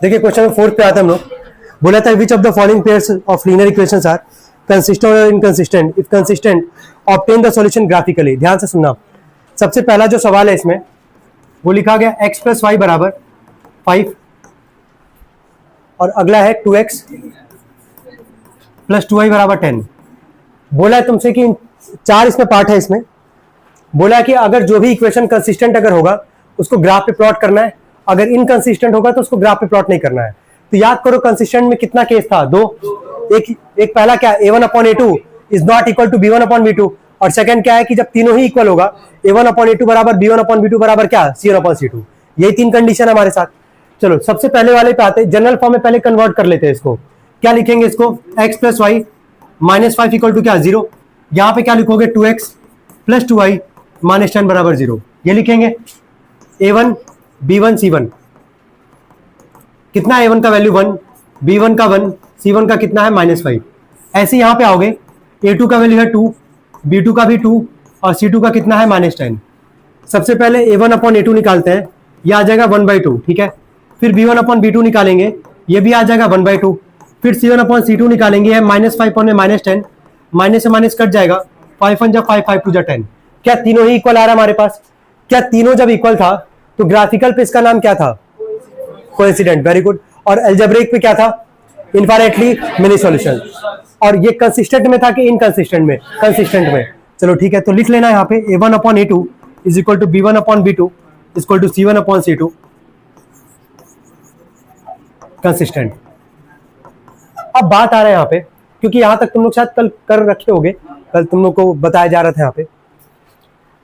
देखिए क्वेश्चन 4 पे आते हम लोग। बोला था which of the following pairs of linear equations are consistent और inconsistent, if consistent obtain the solution graphically. ध्यान से सुनना। सबसे पहला जो सवाल है इसमें वो लिखा गया x प्लस वाई बराबर 5 और अगला है 2x प्लस 2y बराबर 10। बोला है तुमसे कि 4 इसमें पार्ट है। इसमें बोला है कि अगर जो भी इक्वेशन कंसिस्टेंट अगर होगा उसको ग्राफ पे प्लॉट करना है, अगर इनकंसिस्टेंट होगा तो उसको ग्राफ पे प्लॉट नहीं करना है। तो याद करो कंसिस्टेंट में कितना केस था, दो। एक पहला क्या, a1/a2 is not equal to b1/b2, और सेकंड क्या है कि जब तीनों ही इक्वल होगा a1/a2 बराबर b1/b2 बराबर क्या, c1/c2। यही तीन कंडीशन हमारे साथ। चलो सबसे पहले वाले पे आते हैं। जनरल फॉर्म में पहले कन्वर्ट कर लेते हैं इसको। क्या लिखेंगे इसको, x plus y minus 5 equal to क्या, 0। यहां पे क्या लिखोगे, 2x प्लस 2y माइनस 10 बराबर 0। ये लिखेंगे a1 b1 c1। कितना a1 का वैल्यू 1, b1 का 1, c1 का कितना है -5। ऐसे यहां पे आओगे a2 का वैल्यू है 2, b2 का भी 2 और c2 का कितना है -10। सबसे पहले a1/a2 निकालते हैं, ये आ जाएगा 1/2, ठीक है। फिर b1/b2 निकालेंगे, ये भी आ जाएगा 1/2। फिर c1/c2 निकालेंगे, है -5 और -10, माइनस से माइनस कट जाएगा, 5 1 जा 5 5 2 जा 10। क्या तीनों ही इक्वल आ रहा है हमारे पास? क्या तीनों जब इक्वल था तो ग्राफिकल पे इसका नाम क्या था, कोइंसिडेंट। Very good. और अलजेब्रिक पे क्या था, इनफाइनाइटली मेनी सॉल्यूशन। और ये कंसिस्टेंट में था कि इनकंसिस्टेंट में, कंसिस्टेंट में। चलो ठीक है, तो लिख लेना यहाँ पे a1/a2 is equal to b1/b2 equal to c1/c2 consistent. अब बात आ रहा है यहाँ पे, क्योंकि यहां तक तुम लोग शायद कल कर रखे होगे, कल तुम लोग को बताया जा रहा था यहाँ पे।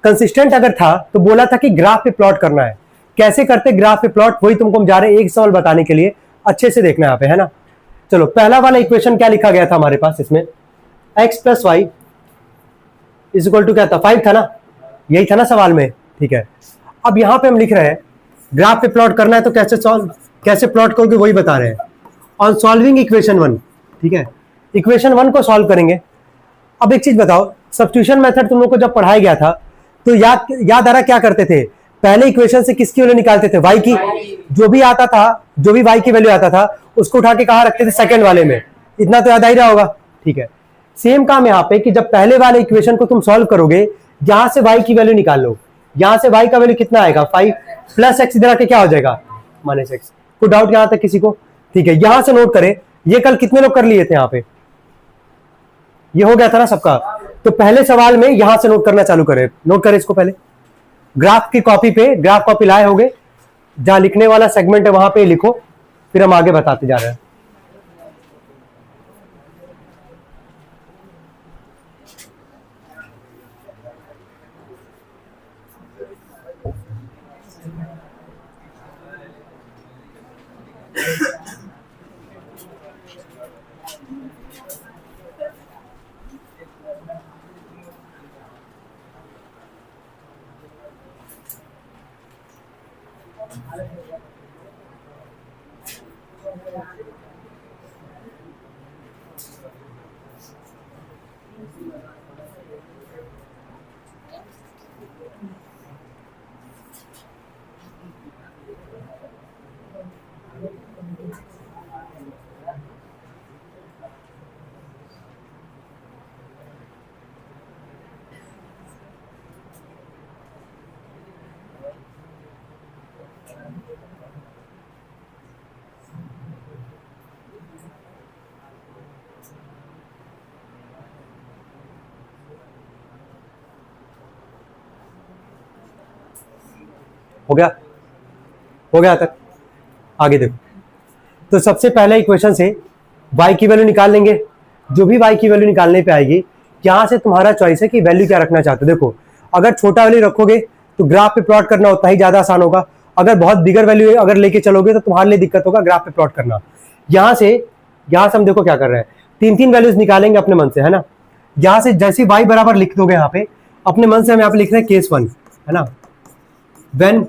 कंसिस्टेंट अगर था तो बोला था कि ग्राफ पे प्लॉट करना है। कैसे करते ग्राफ पे प्लॉट, वही तुमको हम जा रहे हैं एक सवाल बताने के लिए। अच्छे से देखना यहाँ पे, है ना। चलो पहला वाला इक्वेशन क्या लिखा गया था हमारे पास इसमें, x plus y is equal to क्या था, 5 था ना, यही था ना सवाल में, ठीक है। अब यहाँ पे हम लिख रहे हैं ग्राफ पे प्लॉट करना है, तो कैसे प्लॉट करोगे वही बता रहे हैं। ऑन सॉल्विंग इक्वेशन 1, ठीक है, इक्वेशन 1 को सॉल्व करेंगे। अब एक चीज बताओ, सब्स्टिट्यूशन मेथड तुम लोग को जब पढ़ाया गया था तो याद आ रहा क्या करते थे, पहले इक्वेशन से किसकी वैल्यू निकालते थे, y की। जो भी आता था, जो भी y की वैल्यू आता था उसको उठा के कहां रखते थे, सेकंड वाले में। इतना तो याद आ ही रहा होगा, ठीक है। सेम काम यहाँ पे कि जब पहले वाले इक्वेशन को तुम सॉल्व करोगे, यहां से y की वैल्यू निकाल लो। यहां से y का वैल्यू कितना आएगा, 5 प्लस x इधर आके क्या हो जाएगा, -x। कोई डाउट यहां तक किसी को, ठीक है। यहां से नोट करें, ये कल कितने लोग कर लिए थे यहाँ पे, ये हो गया था ना सबका। तो पहले सवाल में यहां से नोट करना चालू करें, नोट करें इसको पहले। ग्राफ की कॉपी पे, ग्राफ कॉपी लाए होगे, जहां लिखने वाला सेगमेंट है वहां पे लिखो, फिर हम आगे बताते जा रहे हैं। हो गया तक, आगे देखो। तो सबसे पहले इक्वेशन से y की वैल्यू निकाल लेंगे। जो भी y की वैल्यू निकालने पे आएगी, यहां से तुम्हारा चॉइस है कि वैल्यू क्या रखना चाहते हो। देखो अगर छोटा वैल्यू रखोगे तो ग्राफ पे प्लॉट करना उतना ही ज्यादा आसान होगा। अगर बहुत बिगर वैल्यू अगर लेके चलोगे तो तुम्हारे लिए दिक्कत होगा ग्राफ पे प्लॉट करना। यहां से हम देखो क्या कर रहे हैं, 3 वैल्यूज निकालेंगे अपने मन से, है ना। यहां से जैसे y बराबर लिख दोगे यहाँ पे अपने मन से, हम यहाँ पे लिख रहे हैं केस 1, है ना। व्हेन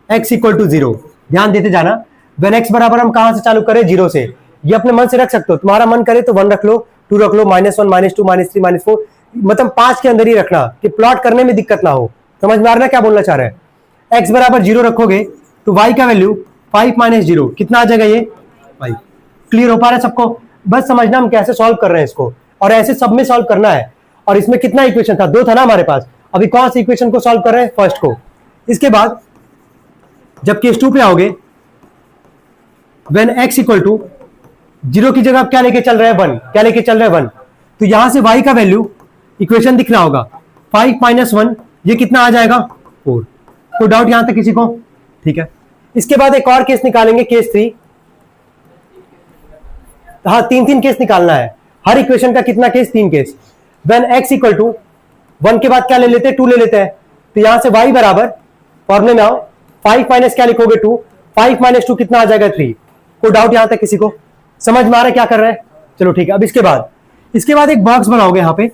x इक्वल टू 0, ध्यान देते जाना। व्हेन x बराबर हम कहां से चालू करें, 0 से। ये अपने मन से रख सकते हो, तुम्हारा मन करे तो 1 रख लो, 2 रख लो, -1 -2 -3 -4, मतलब 5 के अंदर ही रखना कि प्लॉट करने में दिक्कत ना हो। समझ में आ रहा है क्या बोलना चाह रहे हैं। x बराबर 0 रखोगे तो y का वैल्यू 5 माइनस 0 कितना आ जाएगा ये 5। क्लियर हो पा रहा है सबको? बस समझना हम कैसे सॉल्व कर रहे हैं इसको, और ऐसे सब में सॉल्व करना है। और इसमें कितना इक्वेशन था? 2 था ना हमारे पास। अभी कौन सी इक्वेशन को सॉल्व कर रहे हैं? फर्स्ट को। इसके बाद जब केस 2 पे आओगे, व्हेन x इक्वल टू 0 की जगह आप क्या लेके चल रहे हैं? 1। क्या लेके चल रहे हैं? 1। तो यहां से y का वैल्यू इक्वेशन दिख रहा होगा 5 माइनस 1, ये कितना आ जाएगा 4। कोई डाउट यहां तक किसी को? ठीक है। इसके बाद एक और केस निकालेंगे, केस 3। हाँ, 3 केस निकालना है। हर इक्वेशन का कितना case? 3 case. When x equal to 1 के बाद क्या ले लेते हैं? 2 ले लेते हैं। तो यहां से y बराबर, फॉर्मूले में आओ, 5 माइनस क्या लिखोगे? 2। 5 माइनस 2 कितना आ जाएगा? 3। कोई डाउट यहां तक किसी को? समझ में आ रहा है क्या कर रहे हैं? चलो ठीक है। अब इसके बाद एक बॉक्स बनाओगे, यहां पे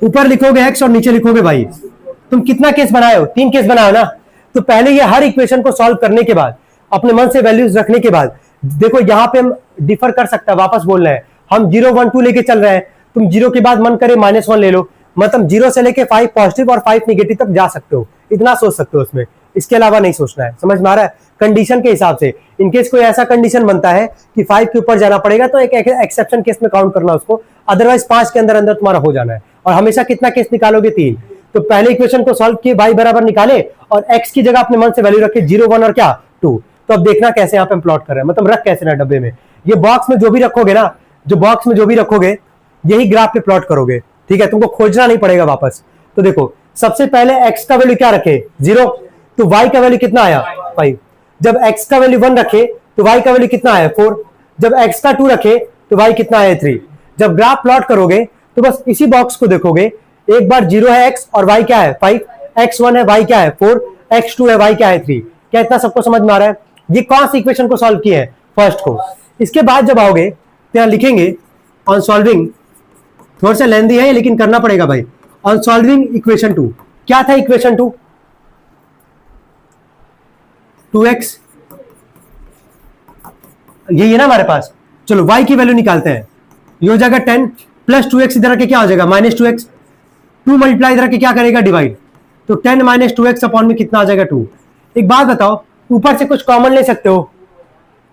ऊपर लिखोगे x और नीचे लिखोगे y। तुम कितना केस बनाए हो? 3 केस बनाए हो ना। तो पहले ये हर इक्वेशन को सॉल्व करने के बाद, अपने मन से वैल्यूज रखने के बाद, देखो यहां पे हम डिफर कर सकता है, वापस बोल रहे हैं हम 0 1 2 लेके चल रहे हैं। तुम 0 के बाद मन करे -1 ले लो, मतलब 0 से लेके 5 पॉजिटिव और 5 नेगेटिव तक जा सकते हो, इतना सोच सकते हो उसमें। इसके अलावा नहीं सोचना है। समझ में आ रहा है? कंडीशन के हिसाब से, इनकेस कोई ऐसा कंडीशन बनता है कि 5 के ऊपर जाना पड़ेगा तो एक एक्सेप्शन केस में काउंट करना उसको, अदरवाइज 5 के अंदर अंदर तुम्हारा हो जाना है। और हमेशा कितना केस निकालोगे? 3। तो पहले इक्वेशन को सॉल्व किए, y बराबर निकाले और x की जगह अपने मन से वैल्यू रखे 0 1 और क्या 2। तो अब देखना कैसे यहाँ पे प्लॉट कर रहे हैं, मतलब रख कैसे ना डब्बे में। ये बॉक्स में जो भी रखोगे ना, जो बॉक्स में जो भी रखोगे यही ग्राफ पे प्लॉट करोगे। ठीक है, तुमको खोजना नहीं पड़ेगा वापस। तो देखो सबसे पहले x का वैल्यू क्या रखे? 0। तो y का वैल्यू कितना आया? 5। जब x का वैल्यू 1 रखे तो y का वैल्यू कितना आया? 4। जब x का 2 रखे तो y कितना आया? 3। जब ग्राफ प्लॉट करोगे तो बस इसी बॉक्स को देखोगे, एक बार 0 है x और y क्या है? 5। x1 है, y क्या है? 4। x2 है, y क्या है? 3। क्या इतना सबको समझ में आ रहा है? ये कौन सी इक्वेशन को सॉल्व किए हैं? फर्स्ट को। इसके बाद जब आओगे तो यहां लिखेंगे ऑन सॉल्विंग, थोड़ा सा लेंदी है लेकिन करना पड़ेगा भाई। ऑन सॉल्विंग इक्वेशन 2, क्या था इक्वेशन 2? 2x, यही है ना हमारे पास। चलो y की वैल्यू निकालते हैं। ये हो जाएगा 10 प्लस 2x, इधर के क्या हो जाएगा? -2x। 2 मल्टीप्लाई इधर के क्या करेगा? डिवाइड। तो 10 माइनस 2x अपॉन में कितना आ जाएगा? 2। एक बात बताओ, ऊपर से कुछ कॉमन ले सकते हो?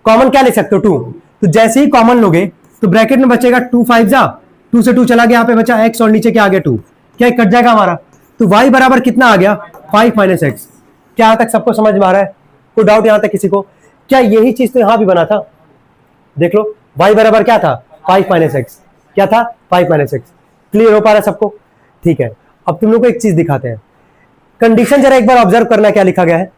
कॉमन क्या ले सकते हो? 2। तो जैसे ही कॉमन लोगे तो ब्रैकेट में बचेगा 2 5 जा, 2 से 2 चला गया, यहाँ पे बचा x और नीचे क्या आ गया? 2। क्या कट जाएगा हमारा? तो y बराबर कितना आ गया? 5 माइनस x। क्या यहां तक सबको समझ में आ रहा है? कोई डाउट यहां तक किसी को? क्या यही चीज तो यहां भी बना था? देख लो, y बराबर क्या था? 5 माइनस एक्स। क्या था? 5 माइनस एक्स। क्लियर हो पा रहा है सबको? ठीक है। अब तुम लोग को एक चीज दिखाते हैं, कंडीशन जरा एक बार ऑब्जर्व करना, क्या लिखा गया है।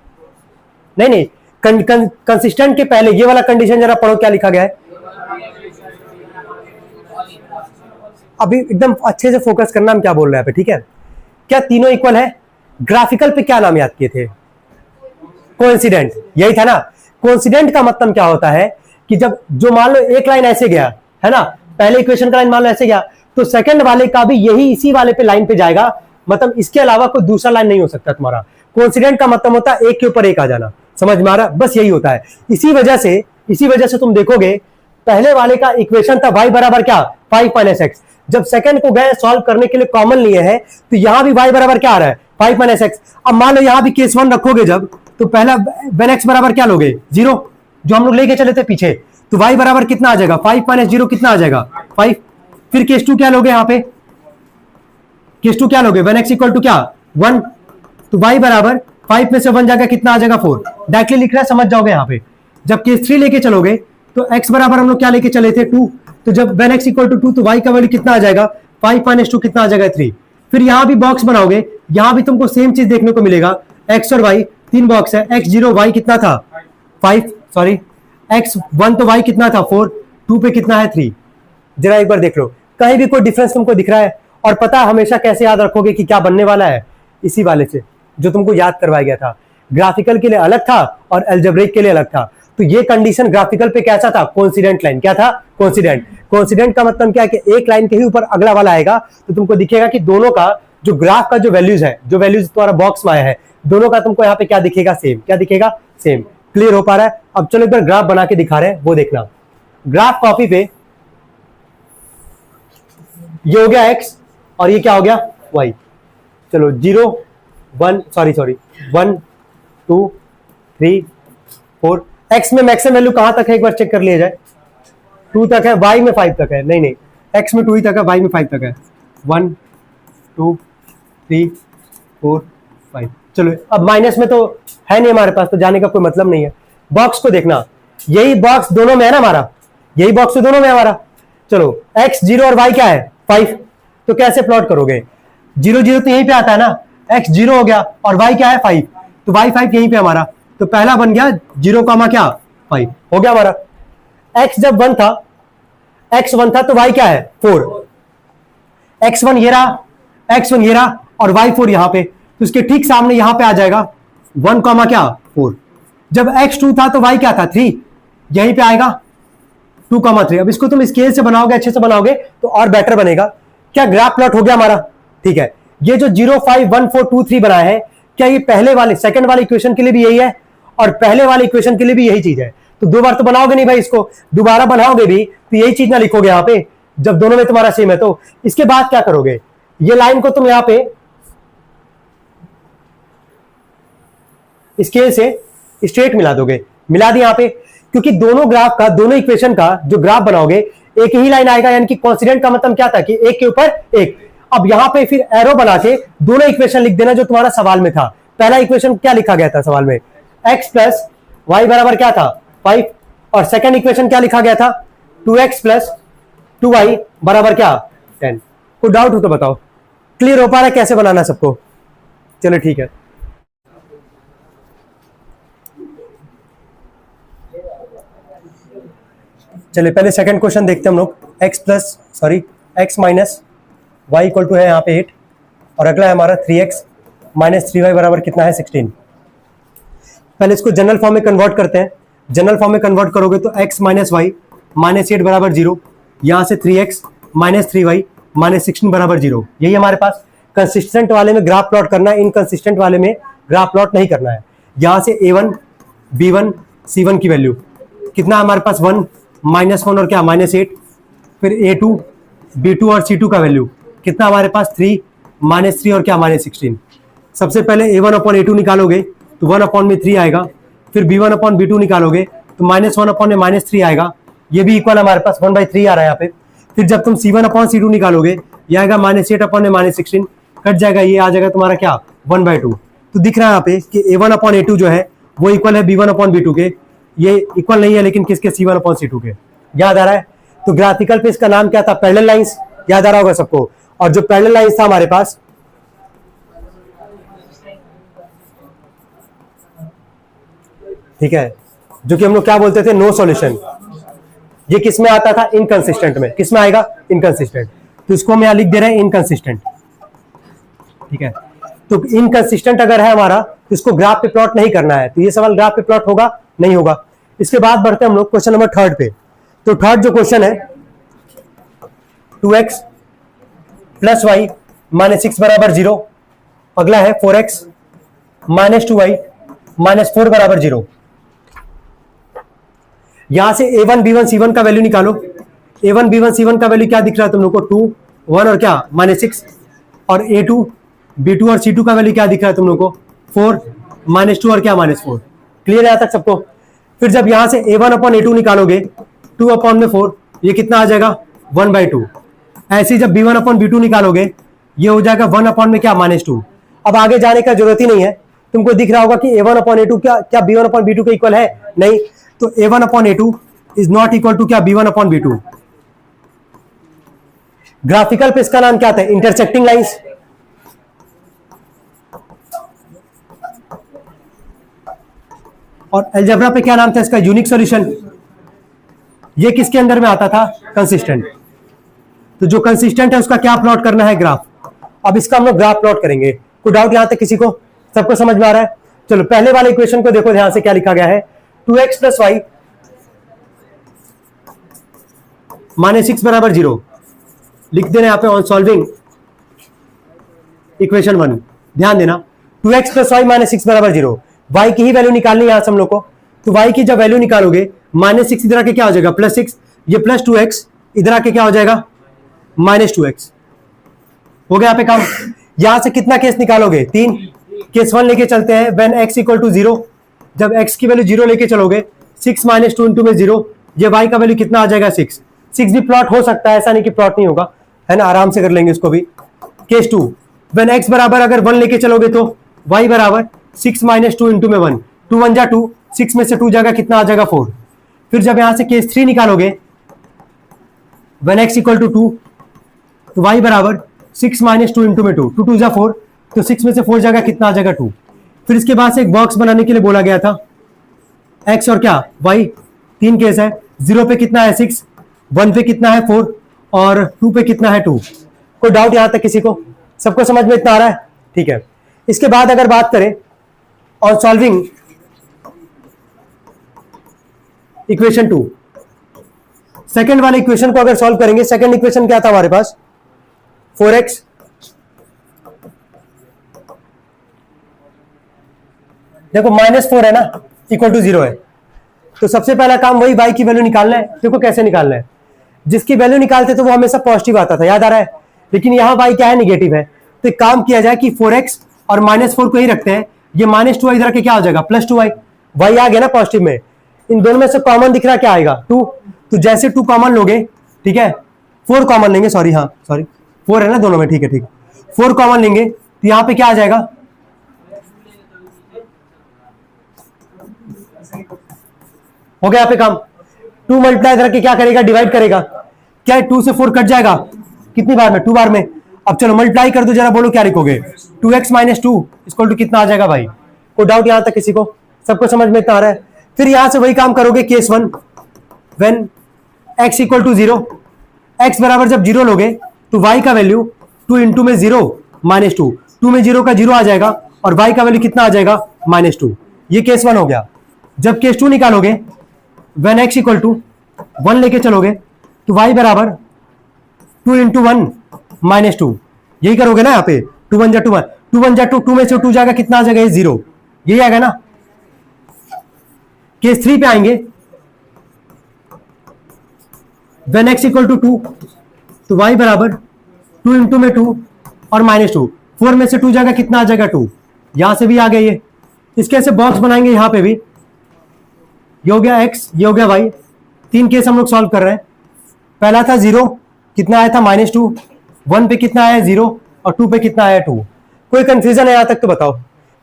नहीं, कंसिस्टेंट के पहले ये वाला कंडीशन जरा पढ़ो, क्या लिखा गया है। अभी एकदम अच्छे से फोकस करना, हम क्या बोल रहे हैं। ठीक है, क्या तीनों इक्वल है? ग्राफिकल पे क्या नाम याद किए थे? कोइंसिडेंट, यही था ना। कोइंसिडेंट का मतलब क्या होता है कि जब जो मान लो एक लाइन ऐसे गया है ना, पहले इक्वेशन का लाइन मान लो ऐसे गया, तो सेकंड वाले का भी यही इसी वाले पे लाइन पे जाएगा, मतलब इसके अलावा कोई दूसरा लाइन नहीं हो सकता तुम्हारा। कोइंसिडेंट का मतलब होता है एक के ऊपर एक आ जाना। समझ में आ रहा? बस यही होता है। इसी वजह से तुम देखोगे पहले वाले का इक्वेशन था y बराबर क्या? 5 माइनस एक्स। जब सेकंड को गए सॉल्व करने के लिए कॉमन लिए हैं, तो यहां भी y बराबर क्या आ रहा है? 5 माइनस एक्स। अब मान लो यहां भी केस 1 रखोगे जब, तो पहला व्हेन x बराबर क्या लोगे? 0, जो हम लोग लेके चले थे पीछे। तो y बराबर कितना आ जाएगा? 5 माइनस 0 कितना आ जाएगा? 5। फिर केस 2 क्या लोगे? यहाँ पे केस 2 क्या लोगे? व्हेन x इक्वल टू क्या? 1। तो y बराबर 5 में से 1 जाएगा, कितना आ जाएगा? 4। डायरेक्टली लिख रहा है, समझ जाओगे यहाँ पे। जब केस 3 लेके चलोगे तो x बराबर हम लोग क्या लेके चले थे? 2। तो जब व्हेन x इक्वल टू 2, तो y का वैल्यू कितना आ जाएगा? 5 माइनस 2 कितना आ जाएगा? 3। फिर यहाँ भी बॉक्स बनाओगे, यहाँ भी तुमको सेम चीज देखने को मिलेगा। x और y 3 बॉक्स है। x0 y कितना था? 5, सॉरी x1 तो y कितना था? 4। 2 पे कितना है? 3। जरा एक बार देख लो, कहीं भी कोई डिफरेंस तुमको दिख रहा है? और पता हमेशा कैसे याद रखोगे कि क्या बनने वाला है? इसी वाले से जो तुमको याद करवाया गया था। ग्राफिकल के लिए अलग था और अलजेब्रिक के लिए अलग था। तो ये कंडीशन ग्राफिकल पे कैसा था? Coincident line. क्या था? कोइंसिडेंट। कोइंसिडेंट का मतलब क्या है कि एक लाइन के ही ऊपर अगला वाला आएगा, तो तुमको दिखेगा कि दोनों का जो ग्राफ का जो वैल्यूज है, जो वैल्यूज तुम्हारा बॉक्स में आया है, दोनों का तुमको यहाँ पे क्या दिखेगा? सेम। क्या दिखेगा? सेम। क्लियर हो पा रहा है? अब चलो एक बार ग्राफ बना के दिखा रहे हैं, वो देखना। ग्राफ कॉपी पे ये हो गया x और ये क्या हो गया? y। चलो 0 1 1 2 3 4। x में मैक्सिमम वैल्यू कहां तक है एक बार चेक कर लिया जाए। 2 तक है, y में 5 तक है। नहीं नहीं, x में 2 ही तक है, y में 5 तक है। 1 2 3 4 5। चलो अब माइनस में तो है नहीं हमारे पास, तो जाने का कोई मतलब नहीं है। बॉक्स को देखना, यही बॉक्स दोनों में है ना हमारा, यही बॉक्स तो दोनों में है हमारा। चलो x 0 और y क्या है 5, तो कैसे प्लॉट करोगे? 0 0 तो यहीं पे आता है ना, x 0 हो गया और y क्या है 5, तो y 5 यहीं पे हमारा, तो पहला बन गया 0 कामा क्या 5 हो गया हमारा। x जब 1 था, x 1 था तो y क्या है 4, x1 ये रहा, x1 ये रहा और y 4 यहां पे, तो उसके ठीक सामने यहां पे आ जाएगा 1 कामा क्या 4। जब x2 था तो y क्या था 3, यहीं पे आएगा 2 कामा 3। अब इसको तुम स्केल से बनाओगे, अच्छे से बनाओगे तो और बेटर बनेगा। क्या ग्राफ प्लॉट हो गया हमारा? ठीक है, ये जो 0 5 1 4 2 3 बनाया है, क्या ये पहले वाले सेकंड वाले इक्वेशन के लिए भी यही है और पहले वाले इक्वेशन के लिए भी यही चीज है? तो दो बार तो बनाओगे नहीं भाई, इसको दोबारा बनाओगे भी तो यही चीज ना लिखोगे यहां पे, जब दोनों में तुम्हारा सेम है। तो इसके बाद क्या करोगे, ये लाइन को तुम यहां पे स्केल से स्ट्रेट मिला दोगे, मिला दी यहां पे, क्योंकि दोनों ग्राफ का, दोनों इक्वेशन का जो ग्राफ बनाओगे एक ही लाइन आएगा, यानी कि कॉन्स्टेंट का मतलब क्या था कि एक के ऊपर एक। अब यहां पे फिर एरो बना के दोनों इक्वेशन लिख देना जो तुम्हारा सवाल में था। पहला इक्वेशन क्या लिखा गया था सवाल में, x प्लस वाई बराबर क्या था 5, और सेकंड इक्वेशन क्या लिखा गया था 2x प्लस 2y बराबर क्या 10। कोई डाउट हो तो बताओ, क्लियर हो पा रहा है कैसे बनाना सबको? चलो ठीक है, चलिए पहले सेकंड क्वेश्चन देखते हैं हम लोग। x minus y equal to है यहाँ पे 8 और अगला है हमारा 3x माइनस 3y बराबर कितना है 16। पहले इसको जनरल फॉर्म में कन्वर्ट करते हैं। जनरल फॉर्म में कन्वर्ट करोगे तो x माइनस वाई माइनस 8 बराबर 0, यहाँ से 3x माइनस 3y माइनस 16 बराबर 0। यही हमारे पास कंसिस्टेंट वाले में ग्राफ प्लॉट करना है, इनकंसिस्टेंट वाले में ग्राफ प्लॉट नहीं करना है। यहाँ से a1 b1 c1 की वैल्यू कितना हमारे पास 1 -1 और क्या -8, फिर a2 b2 और c2 का वैल्यू कितना हमारे पास 3 -3 और क्या -16। सबसे पहले a1 अपॉन a2 निकालोगे तो 1 अपॉन में 3 आएगा, फिर b1 अपॉन b2 निकालोगे तो -1 अपॉन में -3 आएगा, ये भी इक्वल हमारे पास 1/3 आ रहा है यहाँ पे। फिर जब तुम c1 अपॉन c2 निकालोगे ये आएगा -8 अपॉन में -16, कट जाएगा, ये आ जाएगा तुम्हारा क्या 1/2। तो दिख रहा है यहाँ पे कि a1 अपॉन a2 जो है वो इक्वल है b1 अपॉन b2 के, ये इक्वल नहीं है लेकिन किसके c1 अपॉन c2 के। याद आ रहा है? तो ग्राफिकल पे इसका नाम क्या था, पैरेलल लाइंस। याद आ रहा होगा सबको। और जो पैरेलल लाइंस था हमारे पास, ठीक है, जो कि हम लोग क्या बोलते थे नो सॉल्यूशन, ये किस में आता था इनकंसिस्टेंट में। किस में आएगा इनकंसिस्टेंट, तो इसको हम यहां लिख दे रहे हैं इनकंसिस्टेंट। ठीक है, तो इनकंसिस्टेंट अगर है हमारा तो इसको ग्राफ पे प्लॉट नहीं करना है, तो ये सवाल ग्राफ पे प्लॉट होगा नहीं होगा। इसके बाद बढ़ते हैं हम लोग क्वेश्चन नंबर 3 पे। तो थर्ड जो क्वेश्चन है 2x प्लस वाई माइनस 6 बराबर 0, अगला है 4x माइनस 2y माइनस 4 बराबर 0। यहां से a1 b1 c1 का वैल्यू निकालो। a1 b1 c1 का वैल्यू क्या दिख रहा है तुम लोग को 2 1 और क्या -6, और a2 b2 और c2 का वैल्यू क्या दिख रहा है तुम लोग को 4 -2 और क्या -4। क्लियर है यहां तक सबको? फिर जब यहां से a1 अपॉन a2 निकालोगे 2 अपॉन में 4, ये कितना आ जाएगा 1/2। ऐसे ही जब b1 अपॉन b2 निकालोगे ये हो जाएगा 1 अपॉन में क्या -2। अब आगे जाने का जरूरत ही नहीं है, तुमको दिख रहा होगा कि a1 अपॉन a2 क्या b1 अपॉन b2 के इक्वल है? नहीं, तो a1 upon a2 is not equal to क्या b1 अपॉन b2। ग्राफिकल पे इसका नाम क्या था इंटरसेक्टिंग लाइंस। और अलजेब्रा पे क्या नाम था इसका यूनिक सॉल्यूशन। ये किसके अंदर में आता था कंसिस्टेंट। तो जो कंसिस्टेंट है उसका क्या प्लॉट करना है ग्राफ। अब इसका हम लोग ग्राफ प्लॉट करेंगे। कोई डाउट यहां तक किसी को? सबको समझ में आ रहा है? चलो पहले वाले इक्वेशन को देखो ध्यान से, क्या लिखा गया है 2x प्लस वाई -6 बराबर 0 लिख देना यहां पे ऑन सॉल्विंग इक्वेशन 1। ध्यान देना 2x प्लस वाई -6 बराबर 0, y की ही वैल्यू निकालनी है यहां से हम लोग को। तो y की जब वैल्यू निकालोगे -6 इधर आके क्या हो जाएगा +6, ये +2x इधर आके क्या हो जाएगा -2x। हो गया यहाँ पे काम। यहां से कितना केस निकालोगे 3, केस 1 लेके चलते हैं। व्हेन x इक्वल टू 0, जब x की वैल्यू 0 लेके चलोगे 6 माइनस 2 इंटू में 0, ये y का वैल्यू कितना आ जाएगा 6। 6 भी प्लॉट हो सकता है, ऐसा नहीं कि प्लॉट नहीं होगा, है ना, आराम से कर लेंगे इसको भी। केस 2, व्हेन x बराबर अगर 1 लेके चलोगे तो y बराबर 6 माइनस 2 इंटू में 1, 2 1 जा 2, 6 में से 2 जाएगा कितना आ जाएगा 4। फिर जब यहां से केस 3 निकालोगे, व्हेन x इक्वल टू 2, तो y बराबर 6 माइनस 2 इंटू में 2, 2 2 जा 4, तो 6 में से 4 जाएगा कितना आ जाएगा 2। फिर इसके बाद से एक बॉक्स बनाने के लिए बोला गया था, x और क्या y, 3 केस है। 0 पे कितना है 6, 1 पे कितना है 4 और 2 पे कितना है 2। कोई डाउट यहां तक किसी को? सबको समझ में इतना आ रहा है? ठीक है। इसके बाद अगर बात करें और सॉल्विंग इक्वेशन 2, सेकंड वाले इक्वेशन को अगर सॉल्व करेंगे, सेकंड इक्वेशन क्या था हमारे पास, 4x देखो -4 है ना, इक्वल टू 0 है। तो सबसे पहला काम वही y की वैल्यू निकालना है। देखो कैसे निकालना है, जिसकी वैल्यू निकालते तो वो हमेशा पॉजिटिव आता था, याद आ रहा है, लेकिन यहां y क्या है, निगेटिव है। तो एक काम किया जाए कि 4x और -4 को ही रखते हैं, ये -2 इधर के क्या हो जाएगा +2y, y आ गया ना पॉजिटिव में। इन दोनों में से कॉमन दिख रहा क्या आएगा 2, तो जैसे 2 कॉमन लोगे, ठीक है, 4 कॉमन लेंगे, सॉरी 4 है ना दोनों में, ठीक है 4 कॉमन लेंगे, तो यहां पे क्या आ जाएगा, हो गया यहाँ पे काम। 2 मल्टीप्लाई इधर के क्या करेगा, डिवाइड करेगा, क्या है 2 से 4 कट जाएगा, कितनी बार में, 2 बार में। अब चलो मल्टीप्लाई कर दो, जरा बोलो क्या लिखोगे, 2x माइनस 2 इक्वल टू कितना आ जाएगा भाई। कोई डाउट यहां तक किसी को? सबको समझ में इतना आ रहा है? फिर यहां से वही काम करोगे, case 1, when x equal to 0, x बराबर जब 0 लोगे तो y का वैल्यू 2 इंटू में 0 माइनस 2, 2 में 0 का 0 आ जाएगा और y का वैल्यू कितना आ जाएगा -2। ये केस 1 हो गया। जब केस 2 निकालोगे, व्हेन x इक्वल टू 1 लेके चलोगे तो y बराबर 2 इंटू 1 -2, यही करोगे ना यहाँ पे, 2 1 जा 2 1, 2 1 जा 2, 2 में से 2 जाएगा कितना आ जाएगा, ये 0, यही आएगा ना। केस 3 पे आएंगे, व्हेन x इक्वल टू 2, तो y बराबर 2 इंटू में 2 और -2, 4 में से 2 जाएगा कितना आ जाएगा 2, यहां से भी आ गया ये। इसके से बॉक्स बनाएंगे यहां पे भी, ये हो गया x, ये हो गया y। 3 केस हम लोग सॉल्व कर रहे हैं। पहला था 0, कितना आया था -2, 1 पे कितना आया 0 और 2 पे कितना आया 2। कोई कंफ्यूजन है यहां तक तो बताओ।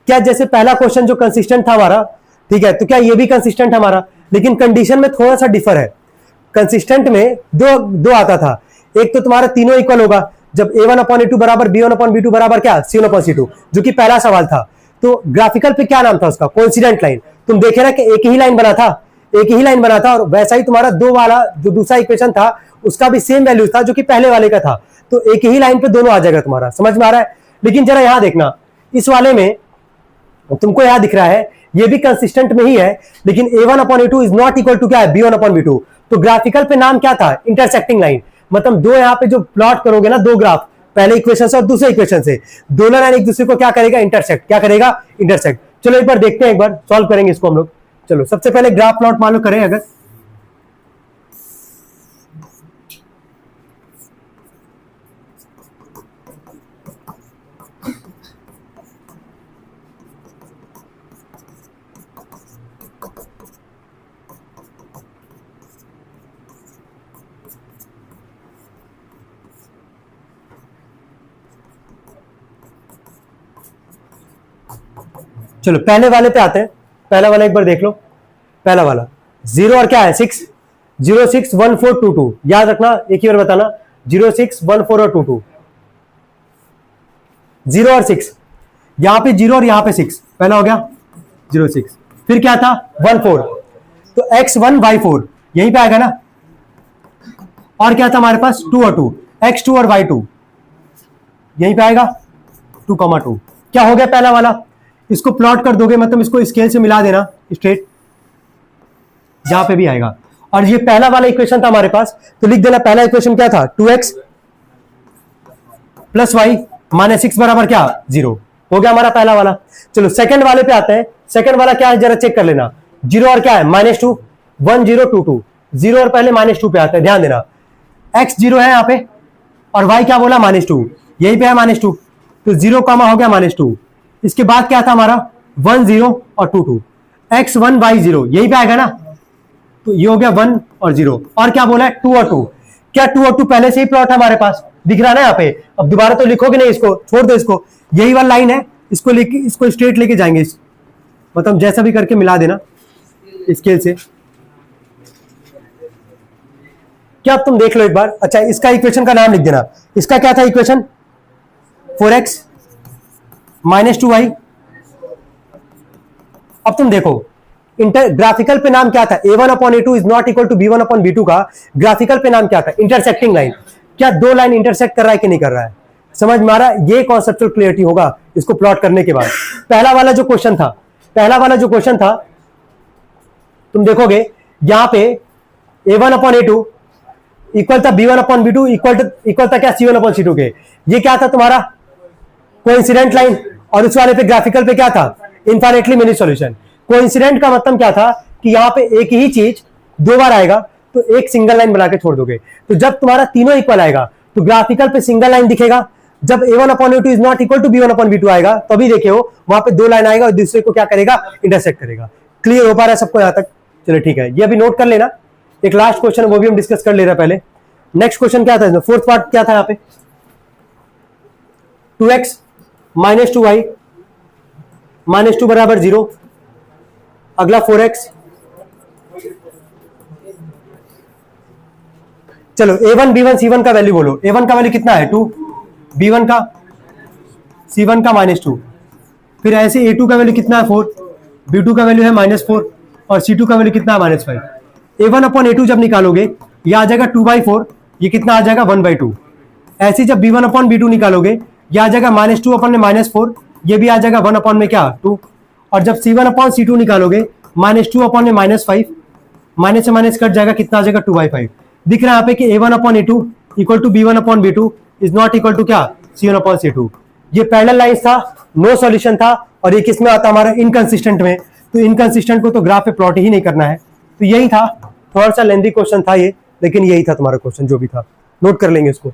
क्या जैसे पहला क्वेश्चन जो कंसिस्टेंट था हमारा, ठीक है, तो क्या ये भी कंसिस्टेंट हमारा, लेकिन कंडीशन में थोड़ा सा डिफर है। कंसिस्टेंट में दो आता था, एक तो तुम्हारा तीनों इक्वल होगा, जब a1/a2 बराबर b1/b2 बराबर क्या c1/c2, जो कि पहला सवाल था। तो ग्राफिकल पे क्या नाम था उसका, कोइंसिडेंट लाइन। तुम देखे ना कि एक ही लाइन बना था, एक ही लाइन बना था, और वैसा ही तुम्हारा 2 वाला जो दूसरा इक्वेशन था उसका भी सेम वैल्यू था जो कि पहले वाले का था। तो एक ही लाइन पे दोनों आ जाएगा तुम्हारा, समझ में आ रहा है। लेकिन जरा यहां देखना, इस वाले में तुमको यहां दिख रहा है ये भी कंसिस्टेंट में ही है, लेकिन a1/a2 is not equal to क्या है, b1/b2। तो ग्राफिकल पे नाम क्या था, इंटरसेक्टिंग लाइन। मतलब दो यहां पे जो प्लॉट करोगे ना, 2 ग्राफ, पहले इक्वेशन से और दूसरे इक्वेशन से, दोनों लाइन एक दूसरे को क्या करेगा, इंटरसेक्ट, क्या करेगा, इंटरसेक्ट। चलो एक बार देखते हैं, एक बार सॉल्व करेंगे इसको हम लोग। चलो सबसे पहले ग्राफ प्लॉट मान लो करें अगर, चलो पहले वाले पे आते हैं। पहला वाला एक बार देख लो, पहला वाला 0 और क्या है 6, 0 6 1 4 2 2, याद रखना, एक ही बार बताना, 0 6 1 4 और 2 2, 0 और 6, यहां पे 0 और यहां पे 6, पहला हो गया 0 6। फिर क्या था 1 4, तो x1 y4 यहीं पे आएगा ना। और क्या था हमारे पास 2 और 2, x2 और y2 यहीं पे आएगा 2, 2। क्या हो गया पहला वाला, इसको प्लॉट कर दोगे, मतलब इसको स्केल से मिला देना स्ट्रेट, जहां पे भी आएगा। और ये पहला वाला इक्वेशन था हमारे पास, तो लिख देना पहला इक्वेशन क्या था, 2x प्लस वाई माइनस 6 बराबर क्या 0, हो गया हमारा पहला वाला। चलो सेकंड वाले पे आते हैं। सेकंड वाला क्या है जरा चेक कर लेना, 0 और क्या है -2, 1 0 2 2, 0 और पहले -2 पे आता है, ध्यान देना। x 0 है यहाँ पे और y क्या बोला -2, यही पे है -2, तो 0, हो गया -2, इसके बाद क्या था हमारा 1 0 और 2 2, x1 y0 यही पे आएगा ना, तो ये हो गया 1 और 0, और क्या बोला है 2 और 2, क्या 2 और 2 पहले से ही प्लॉट है हमारे पास, दिख रहा है ना यहाँ पे, अब दोबारा तो लिखोगे नहीं इसको, छोड़ दो इसको, यही वाला लाइन है, इसको लेके इसको स्ट्रेट लेके जाएंगे, मतलब जैसा भी करके मिला देना स्केल से। क्या अब तुम देख लो एक बार, अच्छा इसका इक्वेशन का नाम लिख देना, इसका क्या था इक्वेशन 4x माइनस 2y। अब तुम देखो ग्राफिकल पे नाम क्या था, a1 upon a2 is not equal to b1 upon b2 का ग्राफिकल पे नाम क्या था, इंटरसेक्टिंग लाइन। क्या दो लाइन इंटरसेक्ट कर रहा है कि नहीं कर रहा है, समझ में आ रहा है, ये कॉन्सेप्चुअल क्लियरिटी होगा इसको प्लॉट करने के बाद। पहला वाला जो क्वेश्चन था तुम देखोगे यहां पे a1 अपॉन a2 इक्वल था b1 अपॉन b2 इक्वल था क्या c1 अपॉन c2 के, ये क्या था तुम्हारा कोइंसिडेंट लाइन, और उस वाले पे ग्राफिकल पे क्या था इनफाइनाइटली मेनी सॉल्यूशन। कोइंसिडेंट का मतलब क्या था कि यहां पे एक ही चीज दो बार आएगा तो एक सिंगल लाइन बना के छोड़ दोगे, तो जब तुम्हारा तीनों इक्वल आएगा तो ग्राफिकल पे सिंगल लाइन दिखेगा, जब a1 upon a2 is not equal to b1 upon b2 आएगा तभी देखे हो वहां पे दो लाइन आएगा और दूसरे को क्या करेगा इंटरसेक्ट करेगा। क्लियर हो पा रहा है सबको यहां तक, चलो ठीक है, ये अभी नोट कर लेना, एक लास्ट क्वेश्चन वो भी हम डिस्कस कर ले रहे हैं पहले। नेक्स्ट क्वेश्चन क्या था, फोर्थ पार्ट क्या था यहाँ पे 2x माइनस 2y माइनस 2 बराबर 0, अगला 4x, चलो a1 b1 c1 का वैल्यू बोलो, a1 का वैल्यू कितना है 2, b1 का c1 का माइनस 2, फिर ऐसे a2 का वैल्यू कितना है 4, b2 का वैल्यू है -4 और c2 का वैल्यू कितना है -5। a1 अपॉन a2 जब निकालोगे ये आ जाएगा 2/4, ये कितना आ जाएगा 1/2। ऐसे जब b1 अपॉन b2 निकालोगे ये आ जाएगा -2 अपॉन में -4, ये भी आ जाएगा 1 अपॉन में क्या 2, और जब c1 अपॉन c2 निकालोगे -2 अपॉन में -5, माइनस से माइनस कट जाएगा, कितना आ जाएगा 2/5। दिख रहा है यहाँ पे कि a1 upon a2 equal to b1 upon b2 is not equal to क्या c1 अपॉन c2। ये पैरेलल लाइंस था, नो सॉल्यूशन था, और ये किसमें आता हमारा इनकंसिस्टेंट में, तो इनकंसिस्टेंट को तो ग्राफ पे प्लॉट ही नहीं करना है। तो यही था, थोड़ा सा लेंथी क्वेश्चन था ये, लेकिन यही था तुम्हारा क्वेश्चन जो भी था, नोट कर लेंगे इसको।